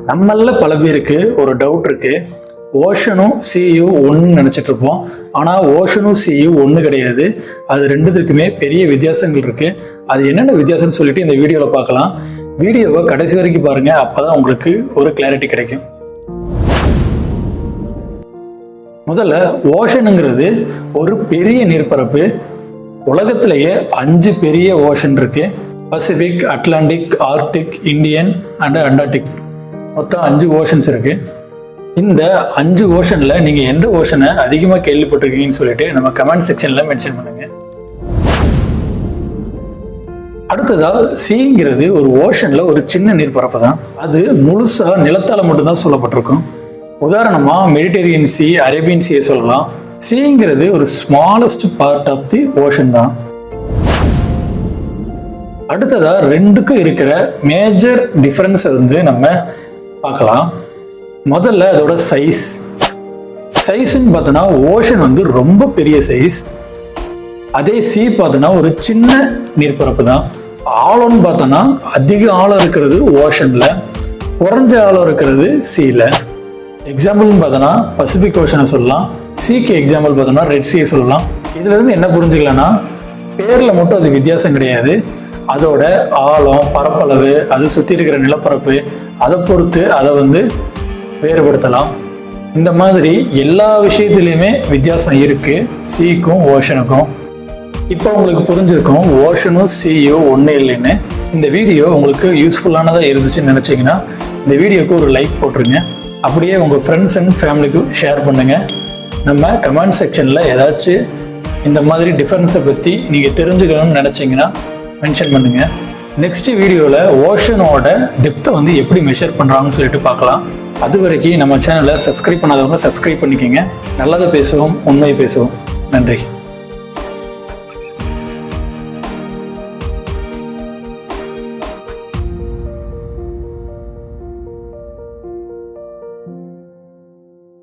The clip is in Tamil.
நம்மள பல பேருக்கு ஒரு டவுட் இருக்கு. ஓஷனும் சீயும் ஒன்று நினச்சிட்டு இருப்போம். ஆனால் ஓஷனும் சீயும் ஒன்று கிடையாது. அது ரெண்டுத்துக்குமே பெரிய வித்தியாசங்கள் இருக்கு. அது என்னென்ன வித்தியாசம்னு சொல்லிட்டு இந்த வீடியோவில் பார்க்கலாம். வீடியோவை கடைசி வரைக்கும் பாருங்க, அப்பதான் உங்களுக்கு ஒரு கிளாரிட்டி கிடைக்கும். முதல்ல ஓஷனுங்கிறது ஒரு பெரிய நீர்ப்பரப்பு. உலகத்திலேயே 5 பெரிய ஓஷன் இருக்கு. Pacific, Atlantic, Arctic, Indian and Antarctic. மொத்தம் 5 ஓஷன்ஸ் இருக்கு. இந்த 5 ஓஷன்ல நீங்க எந்த ஓஷனை அதிகமாக கேள்விப்பட்டிருக்கீங்கன்னு சொல்லிட்டு நம்ம கமெண்ட் செக்ஷன்ல மென்ஷன் பண்ணுங்க. அடுத்ததா சீங்கிறது ஒரு ஓஷன்ல ஒரு சின்ன நீர்ப்பரப்பு தான். அது முழுசா நிலத்தால மட்டும்தான் சொல்லப்பட்டிருக்கும். உதாரணமா மெடிட்டரேனியன் சி, அரேபியன் சீயை சொல்லலாம். சீங்கிறது ஒரு smallest part of the ocean தான். அடுத்ததா ரெண்டுக்கும் இருக்கிற மேஜர் டிஃபரன்ஸ் நம்ம பார்க்கலாம். முதல்ல அதோட சைஸ்ன்னு பார்த்தோன்னா ஓஷன் ரொம்ப பெரிய சைஸ். அதே சி பார்த்தோன்னா ஒரு சின்ன நீர்ப்பரப்பு தான். ஆழம்னு பார்த்தோன்னா அதிக ஆழம் இருக்கிறது ஓஷன்ல, குறைஞ்ச ஆழம் இருக்கிறது சீல. எக்ஸாம்பிள்னு பார்த்தோன்னா பசிபிக் ஓஷனை சொல்லலாம். சீக்கு எக்ஸாம்பிள் பார்த்தோம்னா ரெட் சீயை சொல்லலாம். இதுல இருந்து என்ன புரிஞ்சுக்கலாம்னா, பேர்ல மட்டும் அது வித்தியாசம் கிடையாது. அதோட ஆழம், பரப்பளவு, அது சுற்றி இருக்கிற நிலப்பரப்பு, அதை பொறுத்து அதை வேறுபடுத்தலாம். இந்த மாதிரி எல்லா விஷயத்துலையுமே வித்தியாசம் இருக்கு சீக்கும் ஓஷனுக்கும். இப்போ உங்களுக்கு புரிஞ்சிருக்கும் ஓஷனும் சீயும் ஒன்றே இல்லைன்னு. இந்த வீடியோ உங்களுக்கு யூஸ்ஃபுல்லானதாக இருந்துச்சுன்னு நினச்சிங்கன்னா இந்த வீடியோக்கு ஒரு லைக் போட்டுருங்க. அப்படியே உங்கள் ஃப்ரெண்ட்ஸ் அண்ட் ஃபேமிலிக்கும் ஷேர் பண்ணுங்கள். நம்ம கமெண்ட் செக்ஷனில் ஏதாச்சும் இந்த மாதிரி டிஃபரன்ஸை பற்றி நீங்கள் தெரிஞ்சுக்கணும்னு நினச்சிங்கன்னா மென்ஷன் பண்ணுங்கள். நெக்ஸ்ட் வீடியோவில் ஓஷனோட டெப்த்தை எப்படி மெஷர் பண்ணுறாங்கன்னு சொல்லிட்டு பார்க்கலாம். அது வரைக்கும் நம்ம சேனலை சப்ஸ்கிரைப் பண்ணாதவங்க சப்ஸ்கிரைப் பண்ணிக்கோங்க. நல்லதை பேசுவோம், உண்மையை பேசுவோம். நன்றி.